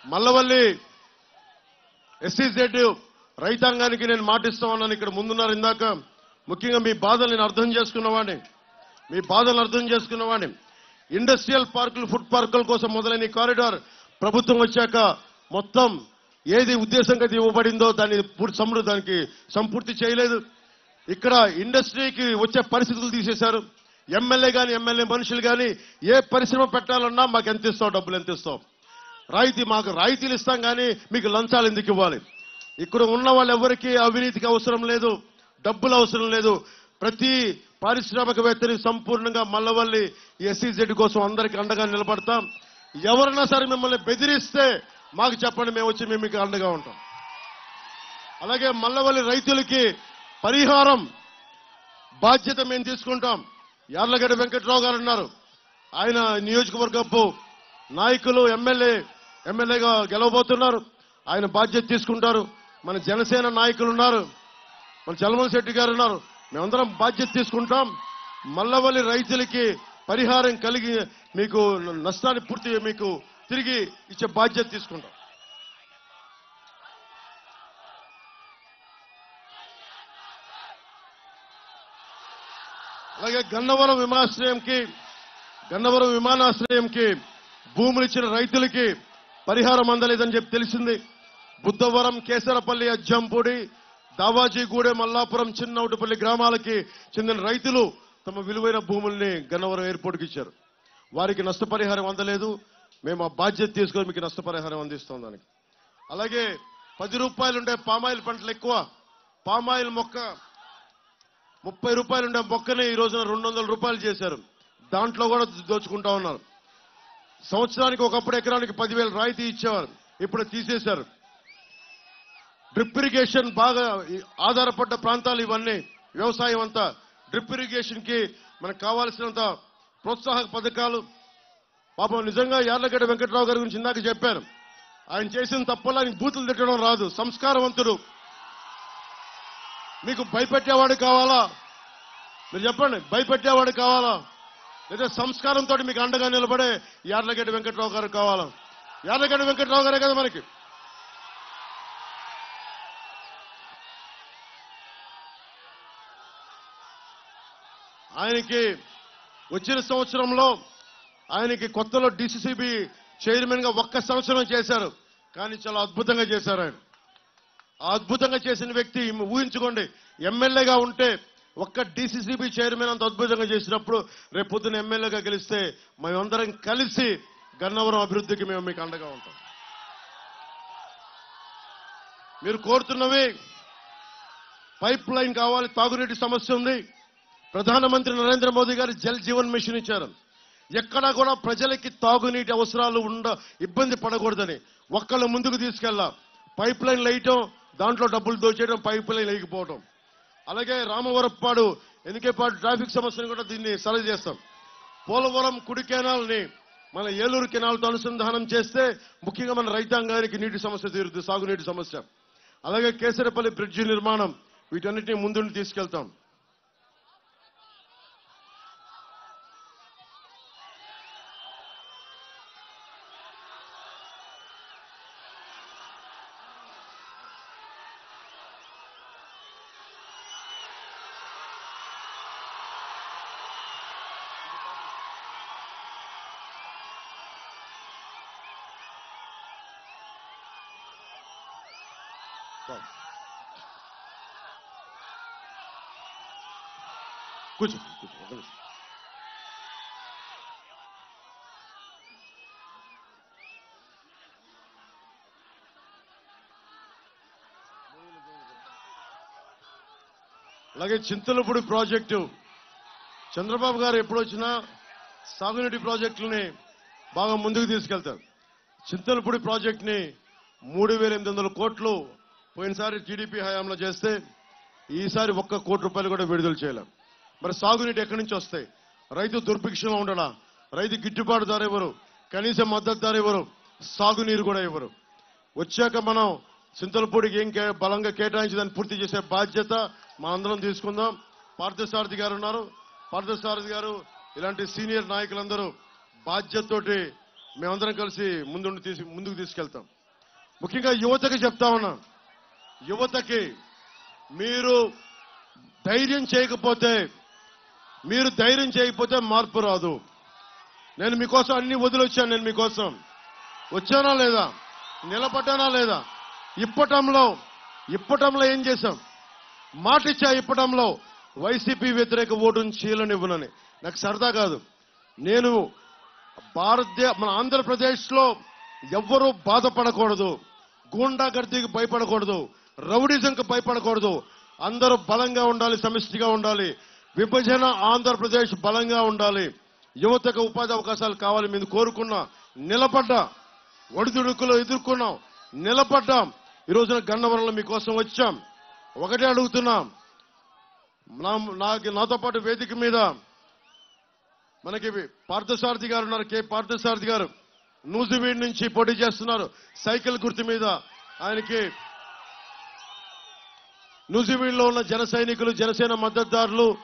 Mallavalli SEZ రైతాంగానికి నేను మాటిస్తామన్నాను. ఇక్కడ ముందున్నారు ఇందాక. ముఖ్యంగా మీ బాధలు నేను అర్థం చేసుకున్నవాడిని. ఇండస్ట్రియల్ పార్కులు, ఫుడ్ పార్కుల కోసం మొదలైన కారిడార్ ప్రభుత్వం వచ్చాక మొత్తం ఏది ఉద్దేశంగా ఇవ్వబడిందో దానికి సంపూర్తి చేయలేదు. ఇక్కడ ఇండస్ట్రీకి వచ్చే పరిస్థితులు తీసేశారు. ఎమ్మెల్యే మనుషులు కానీ ఏ పరిశ్రమ పెట్టాలన్నా మాకు ఎంత ఇస్తావు, డబ్బులు ఎంత ఇస్తావు, మాకు రాయితీలు ఇస్తాం కానీ మీకు లంచాలు ఎందుకు ఇవ్వాలి? ఇక్కడ ఉన్న వాళ్ళు ఎవరికి అవినీతికి అవసరం లేదు, డబ్బులు అవసరం లేదు. ప్రతి పారిశ్రామికవేత్తని సంపూర్ణంగా మల్లవల్లి SEZ కోసం అందరికీ అండగా నిలబడతాం. ఎవరైనా సరే మిమ్మల్ని బెదిరిస్తే మాకు చెప్పండి, మేము వచ్చి మేము మీకు అండగా ఉంటాం. అలాగే మల్లవల్లి రైతులకి పరిహారం బాధ్యత మేము తీసుకుంటాం. యార్లగడ్డ వెంకట్రావు గారు ఉన్నారు. ఆయన నియోజకవర్గపు నాయకులు ఎమ్మెల్యేగా గెలవబోతున్నారు. ఆయన బాధ్యత తీసుకుంటారు. మన జనసేన నాయకులు ఉన్నారు, మన చలమల శెట్టి గారు ఉన్నారు. మేమందరం బాధ్యత తీసుకుంటాం. మల్లవల్లి రైతులకి పరిహారం కలిగి మీకు నష్టాన్ని పూర్తిగా మీకు తిరిగి ఇచ్చే బాధ్యత తీసుకుంటాం. అలాగే గన్నవరం విమానాశ్రయంకి భూములు ఇచ్చిన రైతులకి పరిహారం అందలేదని చెప్పి తెలిసింది. బుద్ధవరం, కేసరపల్లి, అజ్జంపూడి, దావాజీగూడె, మల్లాపురం, చిన్నౌటిపల్లి గ్రామాలకి చెందిన రైతులు తమ విలువైన భూముల్ని గన్నవరం ఎయిర్పోర్ట్కి ఇచ్చారు. వారికి నష్టపరిహారం అందలేదు. మేము ఆ బాధ్యత తీసుకొని మీకు నష్టపరిహారం అందిస్తాం దానికి. అలాగే 10 రూపాయలు ఉండే పామాయిల్ పంటలు ఎక్కువ. పామాయిల్ మొక్క 30 రూపాయలు ఉండే మొక్కని ఈ రోజున 200 రూపాయలు చేశారు. దాంట్లో కూడా దోచుకుంటా ఉన్నారు. సంవత్సరానికి ఒకప్పుడు ఎకరానికి 10,000 రాయితీ ఇచ్చేవారు, ఇప్పుడు తీసేశారు. డ్రిప్ ఇరిగేషన్ బాగా ఆధారపడ్డ ప్రాంతాలు ఇవన్నీ. వ్యవసాయం అంతా డ్రిప్ ఇరిగేషన్ కి మనకు కావాల్సినంత ప్రోత్సాహక పథకాలు. పాపం నిజంగా యార్లగడ్డ వెంకట్రావు గారి గురించి ఇందాక చెప్పారు. ఆయన చేసిన తప్పలా ఆయనకు బూతులు తిట్టడం రాదు, సంస్కారవంతుడు. మీకు భయపెట్టేవాడు కావాలా? మీరు చెప్పండి, భయపెట్టేవాడు కావాలా లేదా సంస్కారంతో మీకు అండగా నిలబడే యార్లగడ్డ వెంకట్రావు గారు కావాలా? యార్లగడ్డ వెంకట్రావు గారే కదా మనకి. ఆయనకి వచ్చిన సంవత్సరంలో ఆయనకి కొత్తలో DCCB చైర్మన్ గా 1 సంవత్సరం చేశారు, కానీ చాలా అద్భుతంగా చేశారు ఆయన. ఆ అద్భుతంగా చేసిన వ్యక్తి ఊహించుకోండి, ఎమ్మెల్యేగా ఉంటే ఒక్క DCCB చైర్మన్ అంత అద్భుతంగా చేసినప్పుడు రేపు పొద్దున ఎమ్మెల్యేగా గెలిస్తే మేమందరం కలిసి గన్నవరం అభివృద్ధికి మేము మీకు అండగా ఉంటాం. మీరు కోరుతున్నవి పైప్ లైన్ కావాలి, తాగునీటి సమస్య ఉంది. ప్రధానమంత్రి నరేంద్ర మోదీ గారు జల్ జీవన్ మిషన్ ఇచ్చారు. ఎక్కడా కూడా ప్రజలకి తాగునీటి అవసరాలు ఇబ్బంది పడకూడదని ఒక్కళ్ళు ముందుకు తీసుకెళ్ళా. పైప్ లైన్ వేయటం, దాంట్లో డబ్బులు దోచేయడం, పైప్ లైన్ వేయకపోవడం. అలాగే రామవరప్పాడు ఎన్నికేపాడు ట్రాఫిక్ సమస్యను కూడా దీన్ని సరి చేస్తాం. పోలవరం కుడి కెనాల్ని మన ఏలూరు కెనాల్తో అనుసంధానం చేస్తే ముఖ్యంగా మన రైతాంగానికి నీటి సమస్య తీరుతుంది, సాగునీటి సమస్య. అలాగే కేసరపల్లి బ్రిడ్జి నిర్మాణం, వీటన్నిటిని ముందుండి తీసుకెళ్తాం. కూర్చో. అలాగే చింతలపూడి ప్రాజెక్టు, చంద్రబాబు గారు ఎప్పుడు వచ్చినా సాగునీటి ప్రాజెక్టులని బాగా ముందుకు తీసుకెళ్తారు. చింతలపూడి ప్రాజెక్టుని 3,800 కోట్లు పోయినసారి టీడీపీ హయాంలో చేస్తే ఈసారి 1 కోటి రూపాయలు కూడా విడుదల చేయలేం. మరి సాగునీటి ఎక్కడి నుంచి వస్తాయి? రైతు దుర్భిక్షంలో ఉండడా, రైతు గిట్టుబాటు ధర ఇవ్వరు, కనీస మద్దతు ధర ఇవ్వరు, సాగునీరు కూడా ఇవ్వరు. వచ్చాక మనం చింతలపూడికి ఏం బలంగా కేటాయించి దాన్ని పూర్తి చేసే బాధ్యత మా అందరం తీసుకుందాం. పార్థసారథి గారు ఉన్నారు. పార్థసారథి గారు ఇలాంటి సీనియర్ నాయకులందరూ బాధ్యతతోటి మేమందరం కలిసి ముందుకు తీసుకెళ్తాం. ముఖ్యంగా యువతకి చెప్తా ఉన్నా, యువతకి మీరు ధైర్యం చేయకపోతే మార్పు రాదు. నేను మీకోసం అన్ని వదిలొచ్చాను. నేను మీకోసం వచ్చానా లేదా, నిలబడ్డానా లేదా? ఇప్పటంలో ఏం చేశాం? మాటిచ్చా ఇప్పటంలో వైసీపీ వ్యతిరేక ఓటును చీలనివ్వనని. నాకు సరదా కాదు. నేను మన ఆంధ్రప్రదేశ్లో ఎవ్వరూ బాధపడకూడదు, గూండాగర్దీకి భయపడకూడదు, రౌడిజంకి భయపడకూడదు. అందరూ బలంగా ఉండాలి, సమిష్టిగా ఉండాలి. విభజన ఆంధ్రప్రదేశ్ బలంగా ఉండాలి. యువతకు ఉపాధి అవకాశాలు కావాలి. మీరు కోరుకున్నా, నిలబడ్డా. ఒడిదుడుకులు ఎదుర్కొన్నాం, నిలబడ్డాం. ఈ రోజున గన్నవరంలో మీకోసం వచ్చాం. ఒకటే అడుగుతున్నాం, నాతో పాటు వేదిక మీద మనకి పార్థసారథి గారు ఉన్నారు. కె పార్థసారథి గారు నూజివీడ్ నుంచి పోటీ చేస్తున్నారు సైకిల్ గుర్తు మీద. ఆయనకి నూజివీడ్లో ఉన్న జన సైనికులు, జనసేన మద్దతుదారులు